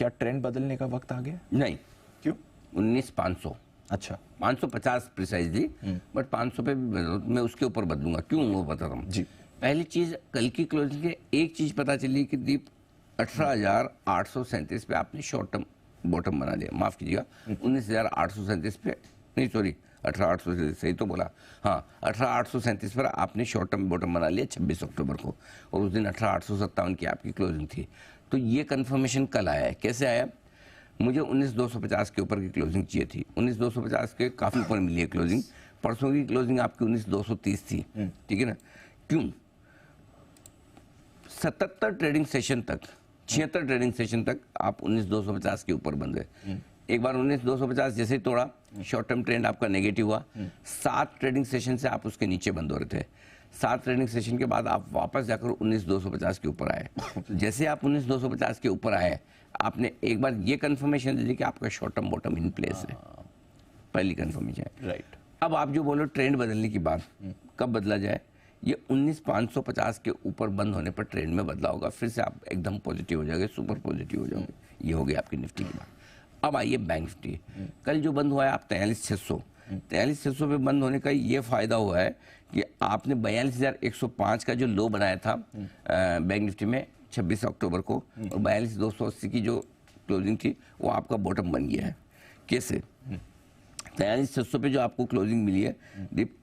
क्या ट्रेंड बदलने का वक्त आ गया? नहीं, क्यों? 19,500। अच्छा, 550 प्रिसाइजली, बट 500 पे भी मैं उसके ऊपर बदलूंगा। क्यों वो बता रहा हूँ जी। पहली चीज, कल की क्लोजिंग के एक चीज पता चली कि दीप 18,837 पे आपने शॉर्ट टर्म बॉटम बना लिया, माफ कीजिएगा 19,837 पे, नहीं सॉरी 18,800 सही तो बोला, हाँ 18,837 पर आपने शॉर्ट टर्म बॉटम बना लिया 26 अक्टूबर को, और उस दिन 18,857 की आपकी क्लोजिंग थी। तो ये कंफर्मेशन कल आया है। कैसे आया? मुझे 19,250 के ऊपर की क्लोजिंग चाहिए थी, 19,250 के काफ़ी ऊपर मिली है क्लोजिंग। परसों की क्लोजिंग आपकी 19,230 थी, ठीक है ना? क्यों? 77 ट्रेडिंग सेशन तक, 76 ट्रेडिंग सेशन तक आप 19,250 के ऊपर बंद गए। एक बार 19,250 जैसे ही तोड़ा, शॉर्ट टर्म ट्रेंड आपका नेगेटिव हुआ, 7 ट्रेडिंग सेशन से आप उसके नीचे बंद हो रहे थे। 7 ट्रेडिंग सेशन के बाद आप वापस जाकर 19,250 के ऊपर आए। जैसे आप 19,250 के ऊपर आए, आपने एक बार ये कंफर्मेशन दे दी कि आपका short term bottom in place है, पहली कंफर्मेशन है। राइट। अब आप जो बोलो ट्रेंड बदलने की बात, कब बदला जाए? ये 19,550 के ऊपर बंद होने पर ट्रेंड में बदला होगा, फिर से आप एकदम पॉजिटिव हो जाओगे, सुपर पॉजिटिव हो जाओगे। ये हो गई आपकी निफ्टी की बात। अब आइए बैंक निफ्टी। कल जो बंद हुआ है आप 43,600 पे बंद होने का ये फायदा हुआ है कि आपने 42,105 का जो लो बनाया था बैंक निफ्टी में 26 अक्टूबर को, और 42,280 की जो क्लोजिंग थी वो आपका बॉटम बन गया है। कैसे? 43,600 पे जो आपको क्लोजिंग मिली है,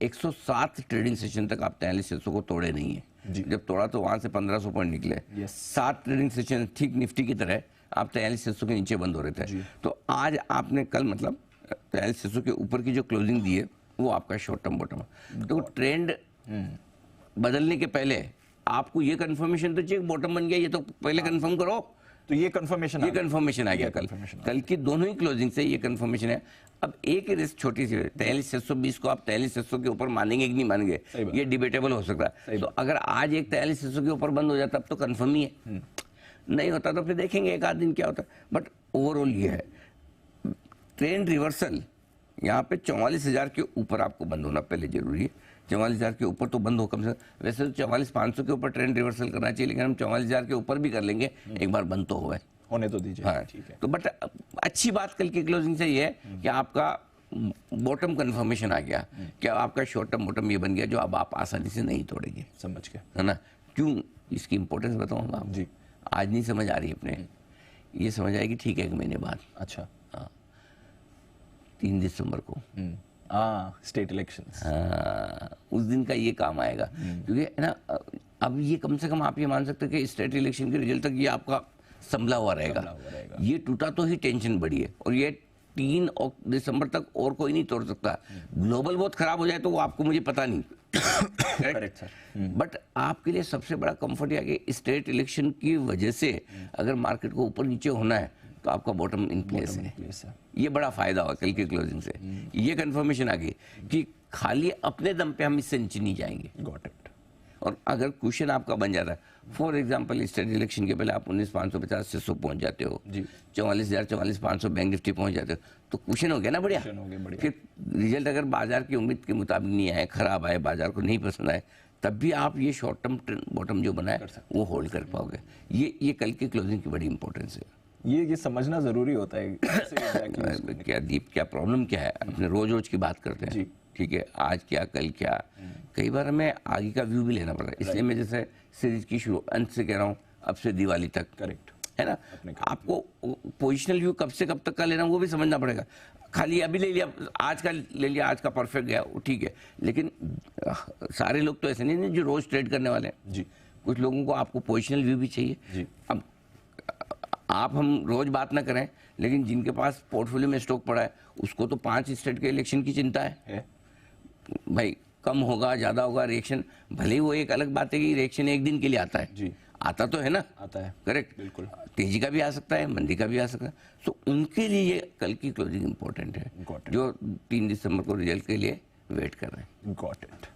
107 ट्रेडिंग सेशन तक आप 43,600 को तोड़े नहीं है। जब तोड़ा तो वहां से 1,500 पॉइंट निकले। 7 ट्रेडिंग सेशन ठीक निफ्टी की तरह आप 43,600 के नीचे बंद हो रहे थे। तो आज आपने कल मतलब 43,600 के ऊपर की जो क्लोजिंग दी है वो आपका शॉर्ट टर्म बॉटम है। तो ट्रेंड बदलने के पहले आपको ये कंफर्मेशन तो चाहिए बॉटम बन गया, ये तो पहले कंफर्म करो। तो ये कंफर्मेशन आ गया कल की दोनों ही क्लोजिंग से ये कंफर्मेशन है। अब एक रिस्क छोटी सी, 43,620 को आप 43,600 के ऊपर मानेंगे कि नहीं मानेंगे, ये डिबेटेबल हो सकता है। तो अगर आज एक 43,600 के ऊपर बंद हो जाता अब तो कंफर्म ही है, नहीं होता तो फिर देखेंगे एक आध दिन क्या होता है। बट ओवरऑल ये है ट्रेंड रिवर्सल, यहाँ पे 44,000 के ऊपर आपको बंद होना पहले जरूरी है। 44,000 के ऊपर तो बंद हो कम से कम, वैसे तो 44,500 के ऊपर ट्रेंड रिवर्सल करना चाहिए, लेकिन हम 44,000 के ऊपर भी कर लेंगे, एक बार बंद तो हुआ होने तो दीजिए। हाँ, ठीक है। तो बट अच्छी बात कल की क्लोजिंग से ये है कि आपका बॉटम कंफर्मेशन आ गया, कि आपका शॉर्ट टर्म बॉटम ये बन गया जो अब आप आसानी से नहीं तोड़ेंगे। समझ गए, है ना? क्यों? इसकी इंपॉर्टेंस बताऊंगा आप जी। आज नहीं समझ आ रही अपने, ये समझ आएगी ठीक है एक महीने बाद। अच्छा, हाँ, 3 दिसंबर को स्टेट इलेक्शंस, उस दिन का ये काम आएगा। क्योंकि है ना, अब ये कम से कम आप ये मान सकते हैं कि स्टेट इलेक्शन के रिजल्ट तक ये आपका संभला हुआ रहेगा। ये टूटा तो ही टेंशन बढ़ी है, और ये 3 दिसंबर तक और कोई नहीं तोड़ सकता। ग्लोबल बहुत खराब हो जाए तो वो आपको मुझे पता नहीं, करेक्ट सर। बट आपके लिए सबसे बड़ा कंफर्ट यह कि स्टेट इलेक्शन की वजह से अगर मार्केट को ऊपर नीचे होना है तो आपका बॉटम इन प्लेस है। ये बड़ा फायदा हुआ कल की क्लोजिंग से। ये कंफर्मेशन आ गई कि खाली अपने दम पे हम इससे नीचे नहीं जाएंगे। Got it. और अगर क्वेश्चन आपका बन जाता है, फॉर एग्जांपल स्टेट इलेक्शन के पहले आप 19,550 से 100 पहुंच जाते हो, 44,000 44,500 बैंक निफ्टी पहुंच जाते हो, तो क्वेश्चन हो गया ना बढ़िया। फिर रिजल्ट अगर बाजार की उम्मीद के मुताबिक नहीं आए, खराब आए, बाजार को नहीं पसंद आए, तब भी आप ये शॉर्ट टर्म बॉटम जो बना है वो होल्ड कर पाओगे। ये कल की क्लोजिंग की बड़ी इंपॉर्टेंस है। ये समझना जरूरी होता है। क्या दीप, क्या प्रॉब्लम क्या है, अपने रोज रोज की बात करते हैं, ठीक है, आज क्या कल क्या, कई बार हमें आगे का व्यू भी लेना पड़ता है। इसलिए मैं जैसे सीरीज की शुरू अंत से कह रहा हूँ, अब से दिवाली तक, करेक्ट है ना, आपको पोजिशनल व्यू कब से कब तक का लेना वो भी समझना पड़ेगा। खाली अभी ले लिया, आज का ले लिया, आज का परफेक्ट गया, वो ठीक है, लेकिन सारे लोग तो ऐसे नहीं जो रोज ट्रेड करने वाले हैं जी। कुछ लोगों को आपको पोजिशनल व्यू भी चाहिए जी। अब आप हम रोज बात ना करें, लेकिन जिनके पास पोर्टफोलियो में स्टॉक पड़ा है उसको तो 5 स्टेट के इलेक्शन की चिंता है भाई। कम होगा ज्यादा होगा रिएक्शन, भले ही वो एक अलग बात है कि रिएक्शन एक दिन के लिए आता है जी, आता तो है ना, आता है, करेक्ट, बिल्कुल, तेजी का भी आ सकता है, मंदी का भी आ सकता है। तो उनके लिए कल की क्लोजिंग इंपॉर्टेंट है, जो 3 दिसंबर को रिजल्ट के लिए वेट कर रहे हैं। Got it.